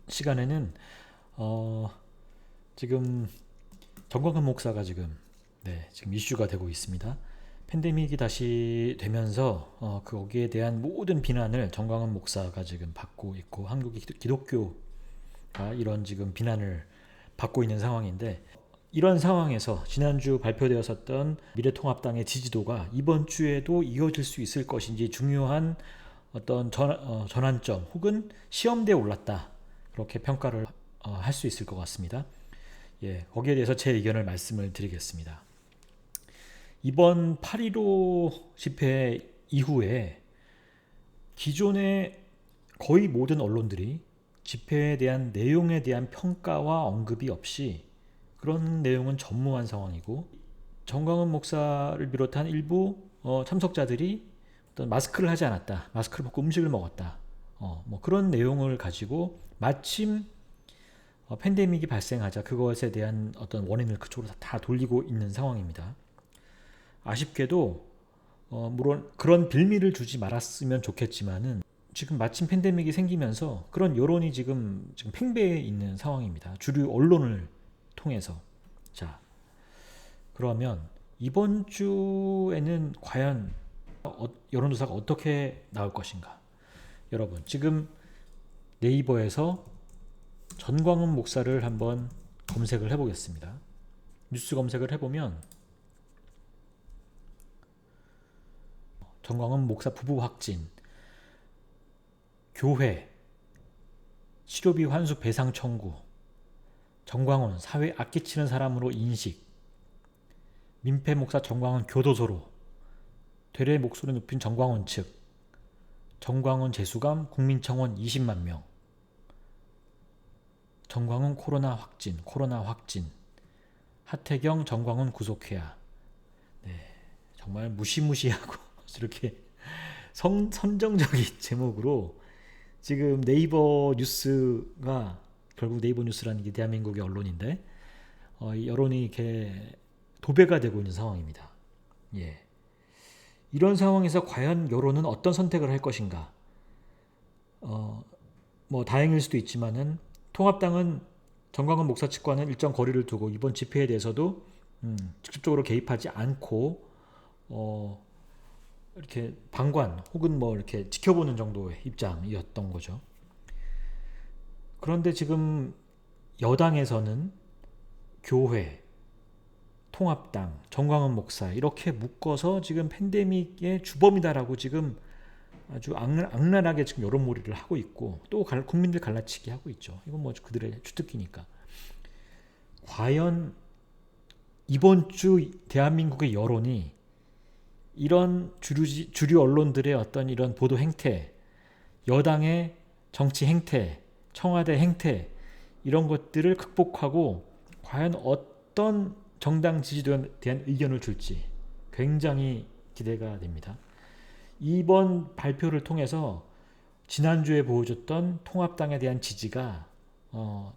시간에는 지금 정광훈 목사가 지금 이슈가 되고 있습니다. 팬데믹이 다시 되면서 거기에 대한 모든 비난을 정광훈 목사가 지금 받고 있고, 한국의 기독교가 이런 지금 비난을 받고 있는 상황인데, 이런 상황에서 지난주 발표되었었던 미래통합당의 지지도가 이번 주에도 이어질 수 있을 것인지 중요한 어떤 전환점 혹은 시험대에 올랐다, 그렇게 평가를 할 수 있을 것 같습니다. 거기에 대해서 제 의견을 말씀을 드리겠습니다. 이번 8.15 집회 이후에 기존의 거의 모든 언론들이 집회에 대한 내용에 대한 평가와 언급이 없이 그런 내용은 전무한 상황이고, 정광훈 목사를 비롯한 일부 참석자들이 어떤 마스크를 하지 않았다, 마스크를 벗고 음식을 먹었다, 뭐 그런 내용을 가지고 마침 팬데믹이 발생하자 그것에 대한 어떤 원인을 그쪽으로 다 돌리고 있는 상황입니다. 아쉽게도 물론 그런 빌미를 주지 말았으면 좋겠지만은, 지금 마침 팬데믹이 생기면서 그런 여론이 지금 팽배해 있는 상황입니다. 주류 언론을 통해서. 자, 그러면 이번 주에는 과연 여론조사가 어떻게 나올 것인가? 여러분, 지금 네이버에서 전광훈 목사를 한번 검색을 해보겠습니다. 뉴스 검색을 해보면 전광훈 목사 부부 확진, 교회 치료비 환수 배상 청구, 정광훈 사회 악기치는 사람으로 인식, 민폐 목사 정광훈 교도소로, 되레 목소리 높인 정광훈 측, 정광훈 재수감 국민청원 20만 명, 정광훈 코로나 확진, 하태경 정광훈 구속해야. 정말 무시무시하고 이렇게 선정적인 제목으로 지금 네이버 뉴스가, 결국 네이버 뉴스라는 게 대한민국의 언론인데 여론이 이렇게 도배가 되고 있는 상황입니다. 이런 상황에서 과연 여론은 어떤 선택을 할 것인가? 뭐 다행일 수도 있지만은 통합당은 정광훈 목사 측과는 일정 거리를 두고 이번 집회에 대해서도 직접적으로 개입하지 않고 이렇게 방관 혹은 뭐 이렇게 지켜보는 정도의 입장이었던 거죠. 그런데 지금 여당에서는 교회, 통합당, 정광훈 목사 이렇게 묶어서 지금 팬데믹의 주범이다라고 지금 아주 악랄하게 지금 여론몰이를 하고 있고, 또 국민들 갈라치기 하고 있죠. 이건 뭐 그들의 주특기니까. 과연 이번 주 대한민국의 여론이 이런 주류 언론들의 어떤 이런 보도 행태, 여당의 정치 행태, 청와대 행태, 이런 것들을 극복하고 과연 어떤 정당 지지도에 대한 의견을 줄지 굉장히 기대가 됩니다. 이번 발표를 통해서 지난주에 보여줬던 통합당에 대한 지지가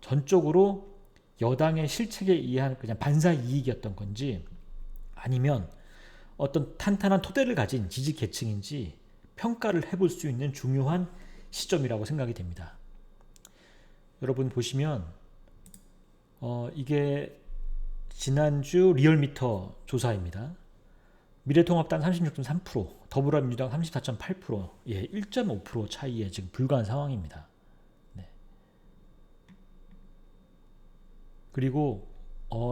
전적으로 여당의 실책에 의한 그냥 반사 이익이었던 건지, 아니면 어떤 탄탄한 토대를 가진 지지 계층인지 평가를 해볼 수 있는 중요한 시점이라고 생각이 됩니다. 여러분 보시면 이게 지난주 리얼미터 조사입니다. 미래통합당 36.3%, 더불어민주당 34.8%, 1.5% 차이에 지금 불과한 상황입니다. 그리고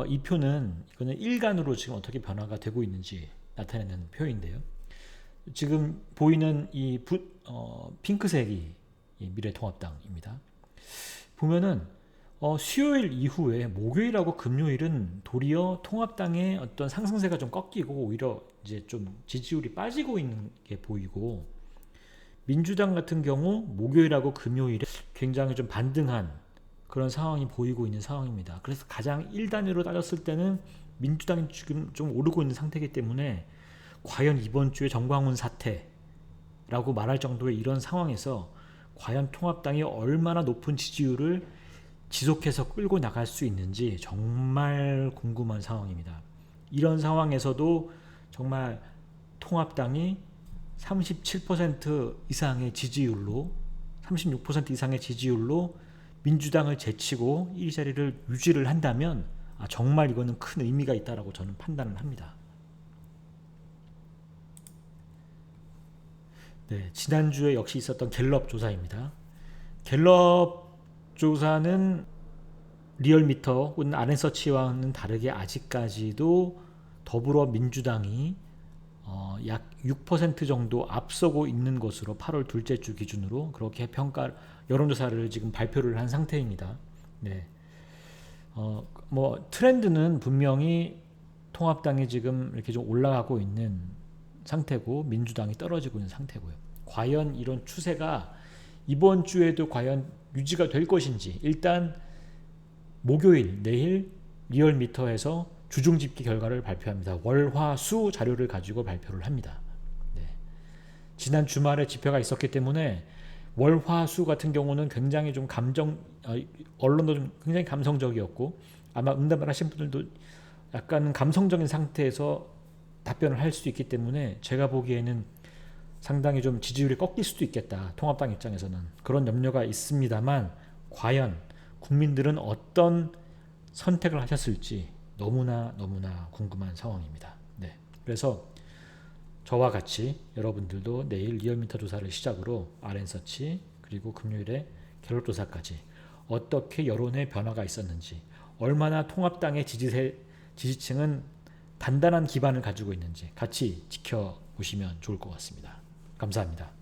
이 표는, 이거는 일간으로 지금 어떻게 변화가 되고 있는지 나타내는 표인데요. 지금 보이는 이 핑크색이 미래통합당입니다. 보면은 수요일 이후에 목요일하고 금요일은 도리어 통합당의 어떤 상승세가 좀 꺾이고 오히려 이제 좀 지지율이 빠지고 있는 게 보이고, 민주당 같은 경우 목요일하고 금요일에 굉장히 좀 반등한 그런 상황이 보이고 있는 상황입니다. 그래서 가장 1단위로 따졌을 때는 민주당이 지금 좀 오르고 있는 상태이기 때문에 과연 이번 주에 정광훈 사태라고 말할 정도의 이런 상황에서 과연 통합당이 얼마나 높은 지지율을 지속해서 끌고 나갈 수 있는지 정말 궁금한 상황입니다. 이런 상황에서도 정말 통합당이 37% 이상의 지지율로, 36% 이상의 지지율로 민주당을 제치고 1위 자리를 유지를 한다면 정말 이거는 큰 의미가 있다라고 저는 판단을 합니다. 네, 지난주에 역시 있었던 갤럽 조사입니다. 갤럽 조사는 리얼미터 혹은 아랜서치와는 다르게 아직까지도 더불어민주당이 약 6% 정도 앞서고 있는 것으로 8월 둘째 주 기준으로 그렇게 평가 여론조사를 지금 발표를 한 상태입니다. 네. 트렌드는 분명히 통합당이 지금 이렇게 좀 올라가고 있는 상태고 민주당이 떨어지고 있는 상태고요. 과연 이런 추세가 이번 주에도 과연 유지가 될 것인지 일단 목요일 내일 리얼미터에서 주중 집계 결과를 발표합니다. 월, 화, 수 자료를 가지고 발표를 합니다. 네. 지난 주말에 집회가 있었기 때문에 월, 화, 수 같은 경우는 굉장히 좀 언론도 좀 굉장히 감성적이었고 아마 응답을 하신 분들도 약간 감성적인 상태에서 답변을 할 수 있기 때문에 제가 보기에는 상당히 좀 지지율이 꺾일 수도 있겠다. 통합당 입장에서는 그런 염려가 있습니다만 과연 국민들은 어떤 선택을 하셨을지 너무나 궁금한 상황입니다. 네. 그래서 저와 같이 여러분들도 내일 리얼미터 조사를 시작으로 아랜서치 그리고 금요일에 갤럽 조사까지 어떻게 여론의 변화가 있었는지 얼마나 통합당의 지지층은 단단한 기반을 가지고 있는지 같이 지켜보시면 좋을 것 같습니다. 감사합니다.